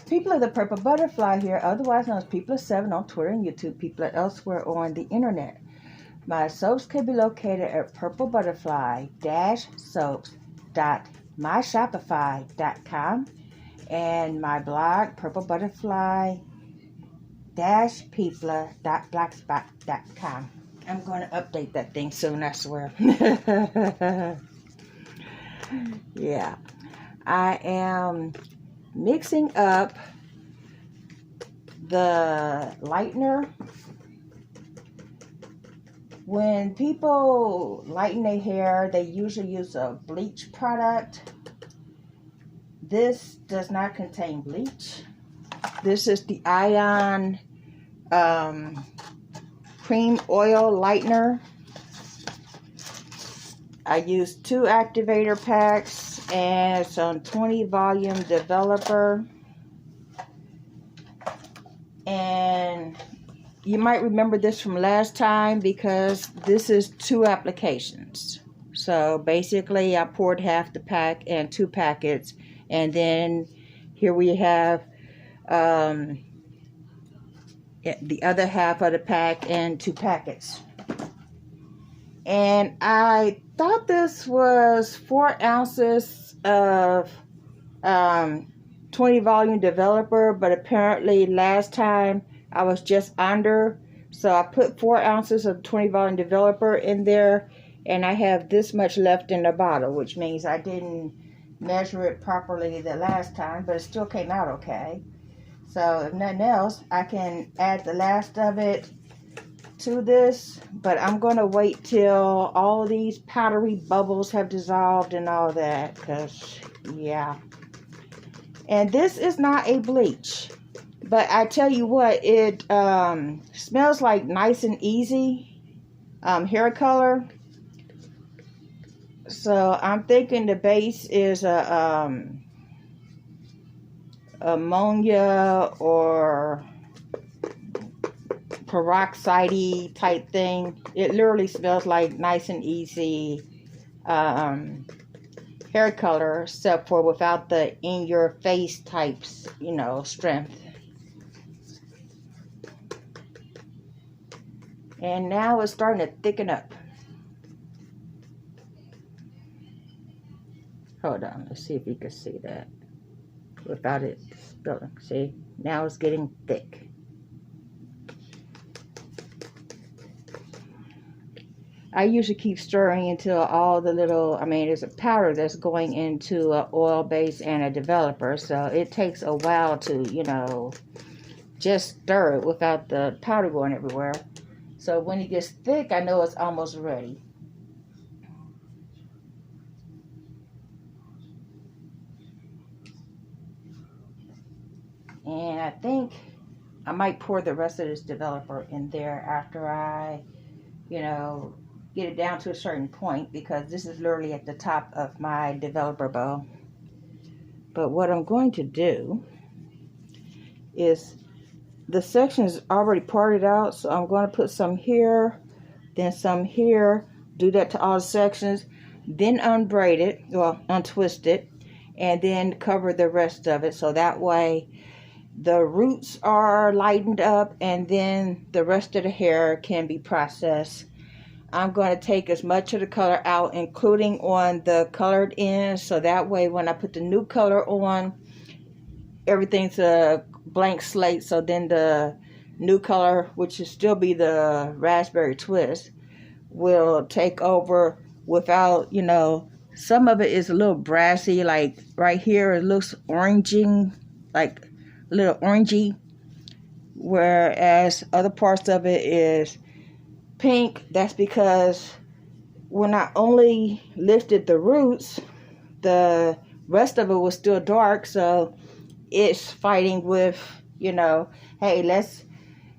People of the Purple Butterfly here, otherwise known as People of 7 on Twitter and YouTube, people at elsewhere on the internet. My soaps can be located at purplebutterfly-soaps.myshopify.com and my blog, purplebutterfly-people.blogspot.com. I'm going to update that thing soon, I swear. Yeah. I am mixing up the lightener. When people lighten their hair, they usually use a bleach product. This does not contain bleach. This is the Ion Cream Oil Lightener. I used 2 activator packs and some 20 volume developer. And you might remember this from last time because this is 2 applications. So basically I poured half the pack and 2 packets. And then here we have the other half of the pack and 2 packets. And I thought this was 4 ounces of 20 volume developer, but apparently last time I was just under. So I put 4 ounces of 20 volume developer in there, and I have this much left in the bottle, which means I didn't measure it properly the last time, but it still came out okay. So if nothing else, I can add the last of it to this, but I'm going to wait till all these powdery bubbles have dissolved and all that, because yeah. And this is not a bleach, but I tell you what, it smells like Nice and Easy hair color. So I'm thinking the base is a ammonia or peroxide type thing. It literally smells like Nice and Easy hair color, except for without the in your face types, you know, strength. And now it's starting to thicken up. Hold on, let's see if you can see that without it spilling. See, now it's getting thick. I usually keep stirring until all the little, there's a powder that's going into an oil base and a developer. So it takes a while to, you know, just stir it without the powder going everywhere. So when it gets thick, I know it's almost ready. And I think I might pour the rest of this developer in there after I, you know, get it down to a certain point, because this is literally at the top of my developer bowl. But what I'm going to do is, the section is already parted out, so I'm going to put some here, then some here, do that to all the sections, then unbraid it, well, untwist it, and then cover the rest of it, so that way the roots are lightened up and then the rest of the hair can be processed. I'm going to take as much of the color out, including on the colored ends, so that way when I put the new color on, everything's a blank slate. So then the new color, which should still be the raspberry twist, will take over without, you know, some of it is a little brassy, like right here it looks oranging, like a little orangey, whereas other parts of it is pink. That's because when I only lifted the roots, the rest of it was still dark, so it's fighting with, you know, hey, let's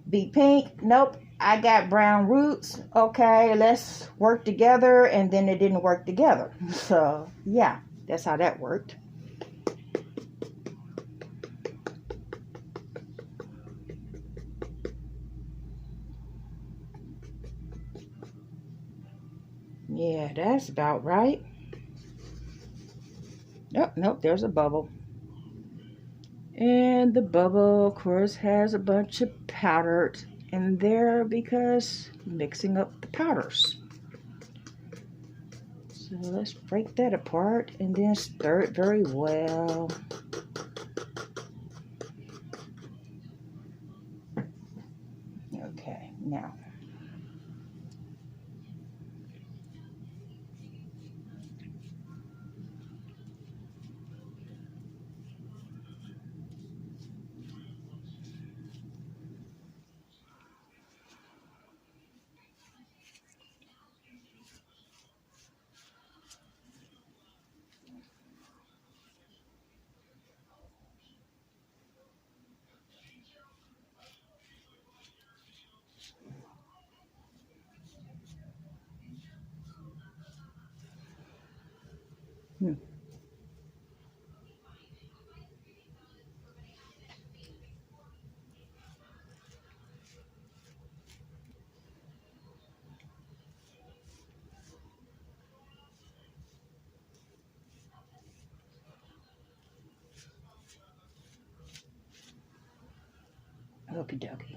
be pink. Nope, I got brown roots. Okay, let's work together. And then it didn't work together. So yeah, that's how that worked. Yeah, that's about right. Nope, there's a bubble. And And the bubble, of course, has a bunch of powder in there because mixing up the powders. So let's break that apart and then stir it very well. Okay, now. Okie dokie.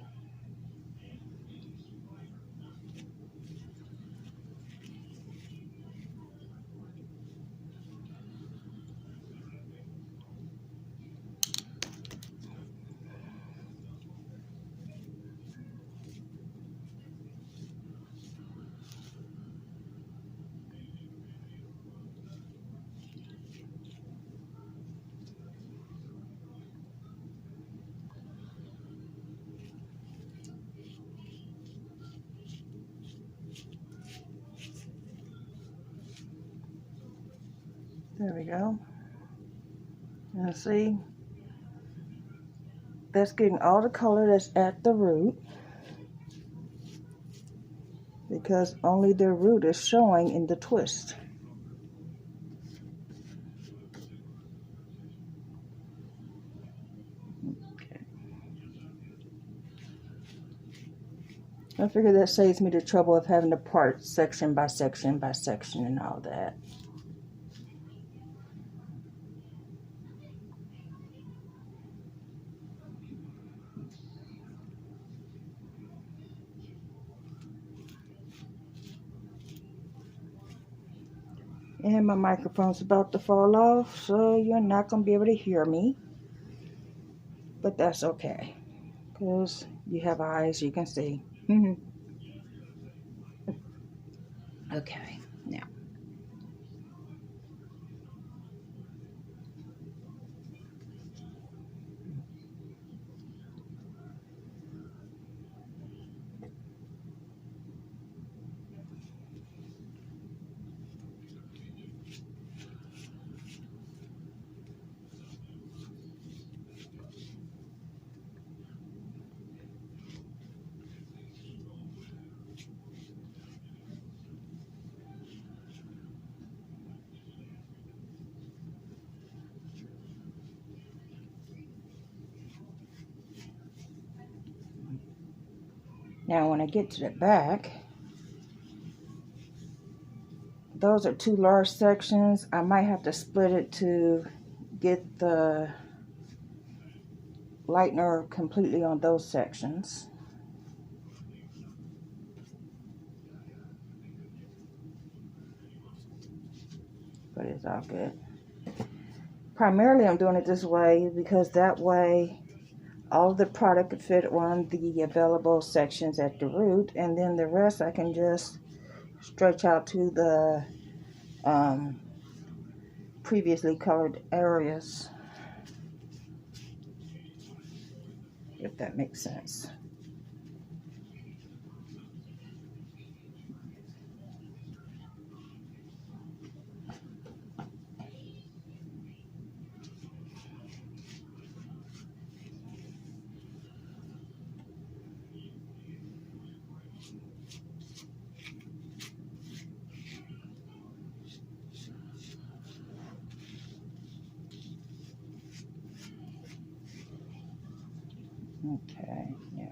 There we go. Now see, that's getting all the color that's at the root because only the root is showing in the twist. Okay. I figure that saves me the trouble of having to part section by section by section and all that. And my microphone's about to fall off, so you're not going to be able to hear me. But that's okay, because you have eyes, you can see. Okay, now. Now when I get to the back, those are two large sections. I might have to split it to get the lightener completely on those sections. But it's all good. Primarily I'm doing it this way because that way all of the product could fit on the available sections at the root, and then the rest I can just stretch out to the previously colored areas, if that makes sense. Okay, yeah.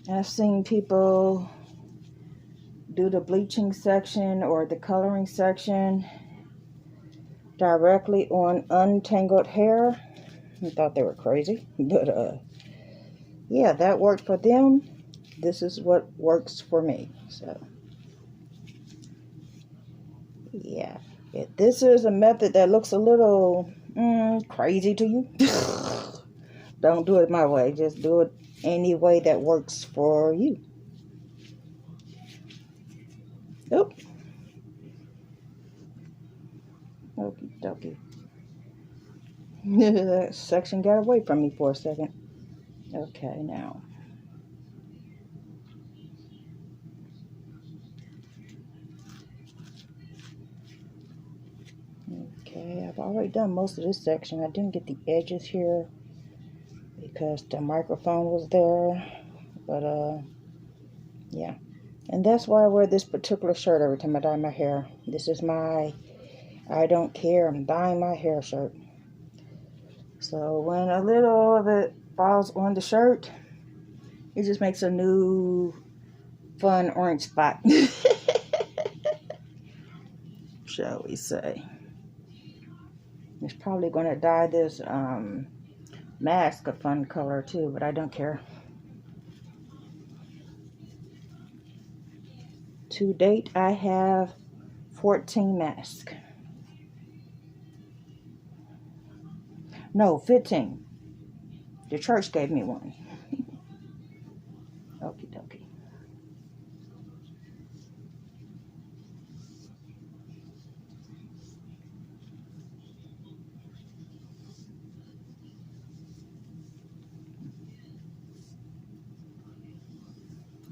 I've seen people do the bleaching section or the coloring section directly on untangled hair. I thought they were crazy, but yeah, that worked for them. This is what works for me. So yeah, if this is a method that looks a little crazy to you, don't do it my way. Just do it any way that works for you. Oop. Okie dokie. That section got away from me for a second. Okay, now. Okay, I've already done most of this section. I didn't get the edges here because the microphone was there. But, yeah. And that's why I wear this particular shirt every time I dye my hair. This is my I don't care, I'm dyeing my hair shirt. So when a little of it falls on the shirt, it just makes a new fun orange spot. Shall we say. It's probably going to dye this mask a fun color too, but I don't care. To date, I have 14 masks. No, 15. The church gave me one. Okie dokie.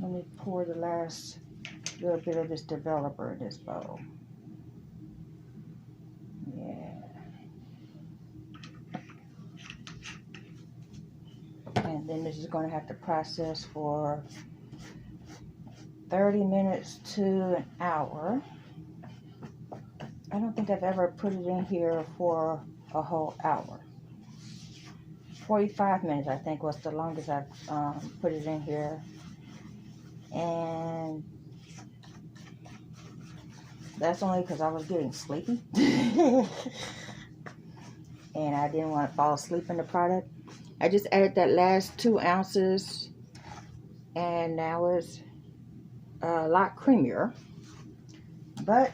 Let me pour the last little bit of this developer in this bowl. Yeah. And then this is going to have to process for 30 minutes to an hour. I don't think I've ever put it in here for a whole hour. 45 minutes, I think, was the longest I've put it in here. And that's only because I was getting sleepy. And I didn't want to fall asleep in the product. I just added that last 2 ounces. And now it's a lot creamier. But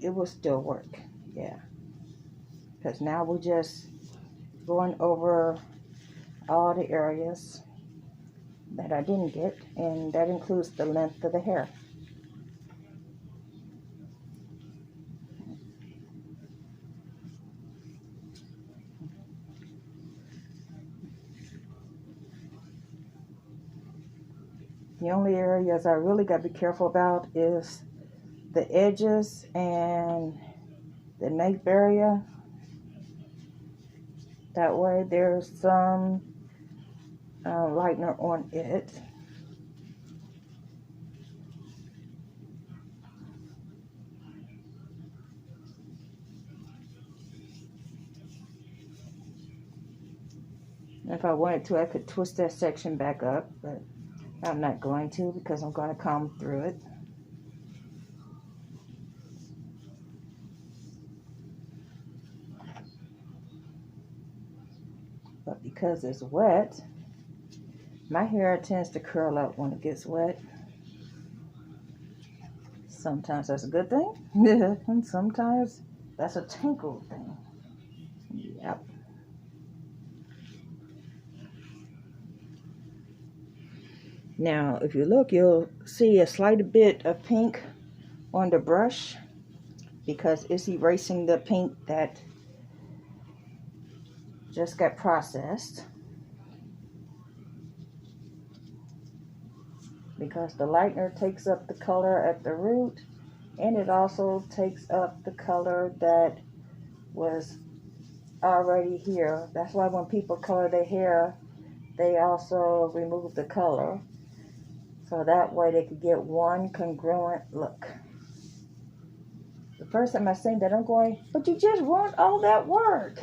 it will still work. Yeah. Because now we're just going over all the areas that I didn't get. And that includes the length of the hair. The only areas I really got to be careful about is the edges and the nape area. That way there's some lightener on it. If I wanted to, I could twist that section back up, but I'm not going to because I'm going to comb through it. But because it's wet, my hair tends to curl up when it gets wet. Sometimes that's a good thing, and sometimes that's a tangle thing. Yep. Now, if you look, you'll see a slight bit of pink on the brush because it's erasing the pink that just got processed. Because the lightener takes up the color at the root, and it also takes up the color that was already here. That's why when people color their hair, they also remove the color. So that way they could get one congruent look. The first time I seen that, I'm going, but you just want all that work.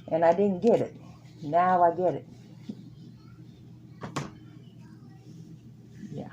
And I didn't get it. Now I get it. Yeah.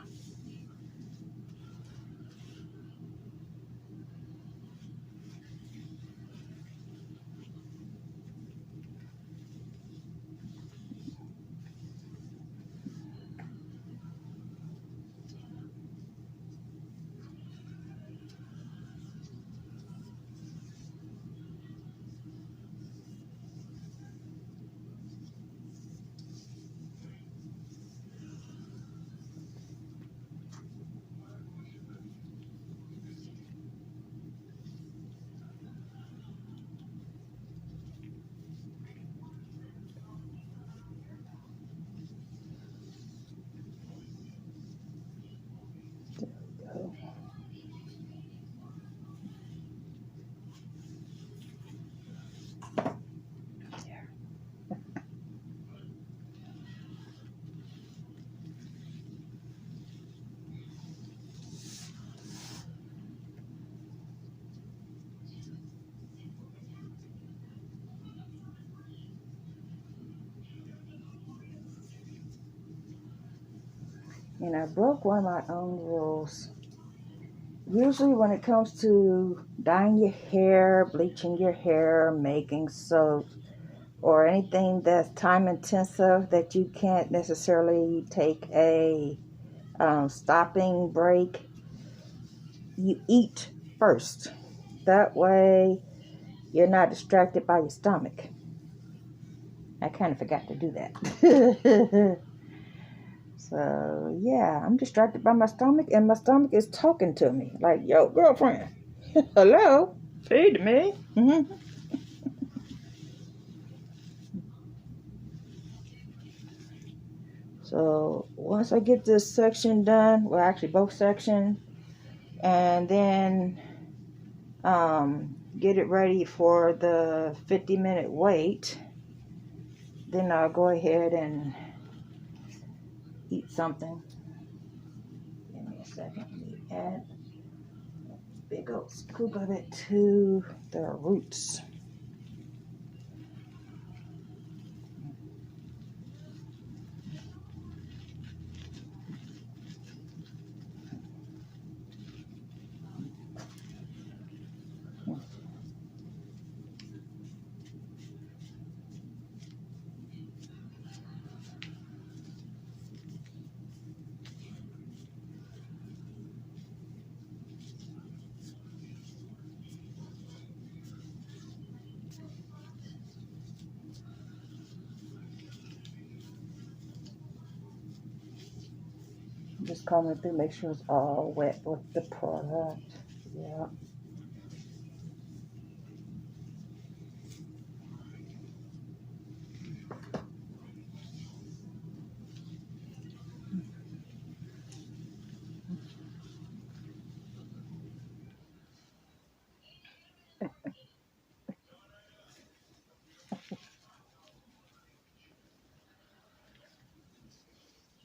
Go. And I broke one of my own rules. Usually when it comes to dyeing your hair, bleaching your hair, making soap, or anything that's time intensive that you can't necessarily take a stopping break, you eat first. That way you're not distracted by your stomach. I kind of forgot to do that. So, yeah, I'm distracted by my stomach, and my stomach is talking to me. Like, yo, girlfriend, hello, feed me. So, once I get this section done, well, actually both sections, and then get it ready for the 50-minute wait, then I'll go ahead and eat something. Give me a second. Let me add a big old scoop of it to the roots. Just combing through, make sure it's all wet with the product. Yeah.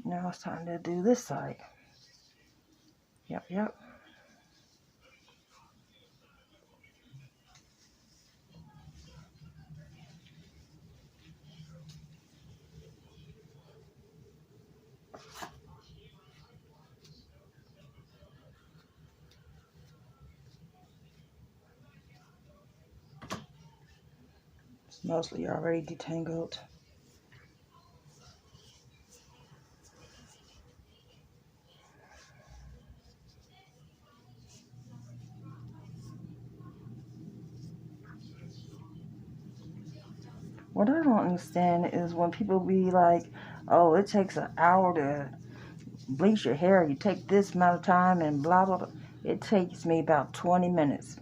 Now it's time to do this side. Yep. It's mostly already detangled. What I don't understand is when people be like, oh, it takes an hour to bleach your hair. You take this amount of time and blah, blah, blah. It takes me about 20 minutes.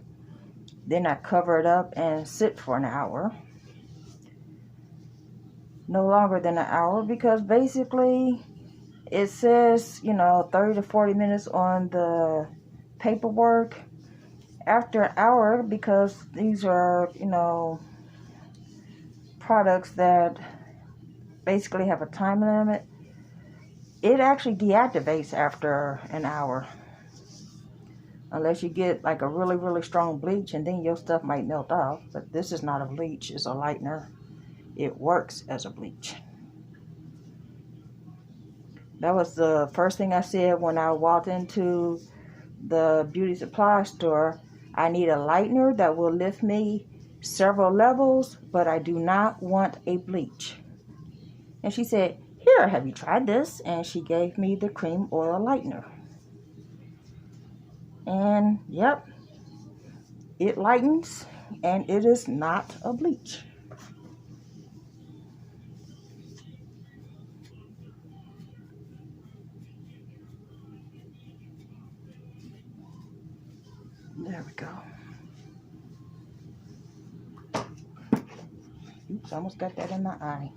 Then I cover it up and sit for an hour. No longer than an hour, because basically it says, 30 to 40 minutes on the paperwork. After an hour, because these are, products that basically have a time limit, it actually deactivates after an hour. unless you get like a really, really strong bleach, and then your stuff might melt off. But this is not a bleach, it's a lightener. It works as a bleach. That was the first thing I said when I walked into the beauty supply store. I need a lightener that will lift me several levels, but I do not want a bleach. And she said, "Here, have you tried this?" And she gave me the cream oil lightener. And yep, it lightens, and it is not a bleach. There we go. Oops, I almost got that in my eye.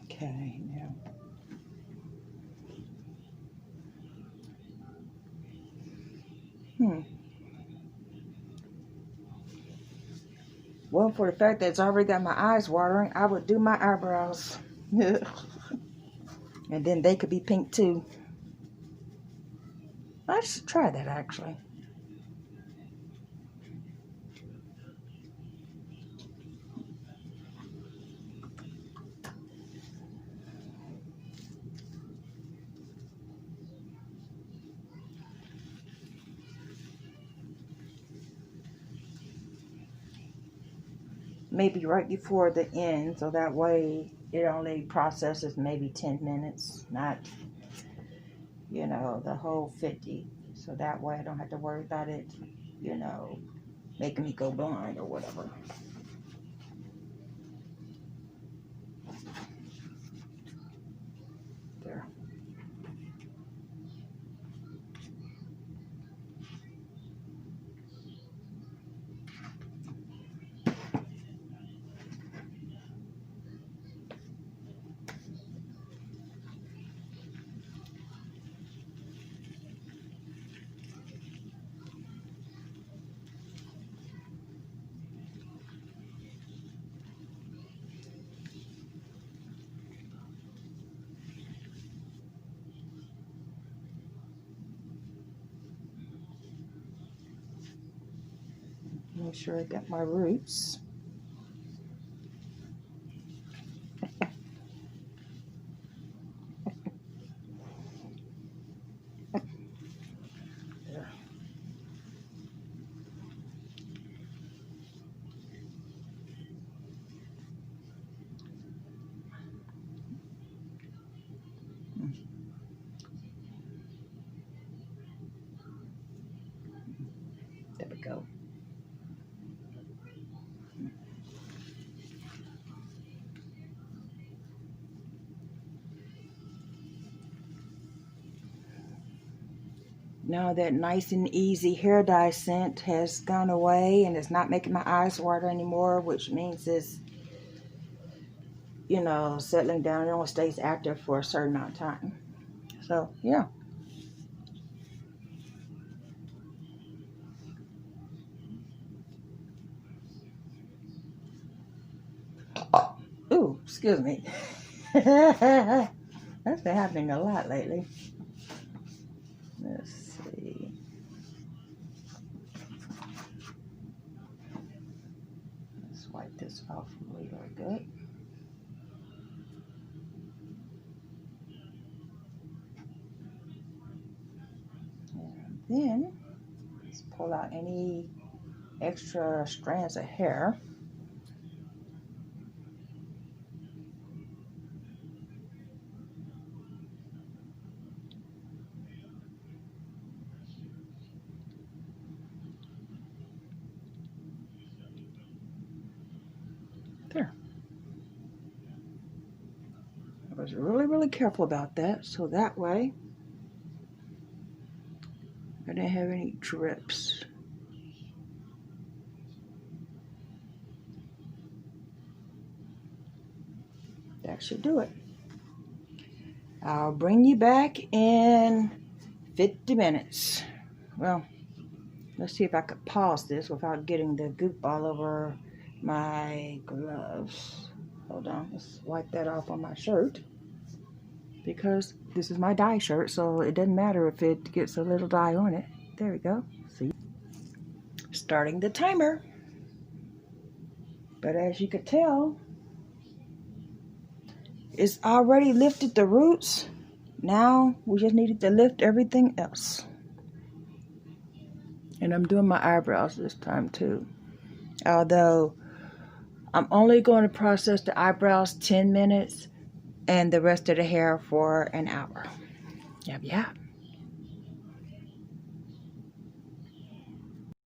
Okay, now. Well, for the fact that it's already got my eyes watering, I would do my eyebrows. And then they could be pink too. I should try that actually. Maybe right before the end, so that way it only processes maybe 10 minutes, not, the whole 50. So that way I don't have to worry about it, making me go blind or whatever. There. Make sure I got my roots. There. There we go. Now that nice and easy hair dye scent has gone away and it's not making my eyes water anymore, which means it's, settling down. It only stays active for a certain amount of time. So, yeah. Ooh, excuse me. That's been happening a lot lately. Let's see. Let's wipe this off really good. And then let's pull out any extra strands of hair. was really careful about that, so that way I didn't have any drips. That should do it. I'll bring you back in 50 minutes. Well, let's see if I could pause this without getting the goop all over my gloves. Hold on, let's wipe that off on my shirt, because this is my dye shirt, so it doesn't matter if it gets a little dye on it. There we go. See? Starting the timer. But as you could tell, it's already lifted the roots. Now we just needed to lift everything else. And I'm doing my eyebrows this time too. Although I'm only going to process the eyebrows 10 minutes and the rest of the hair for an hour. Yep.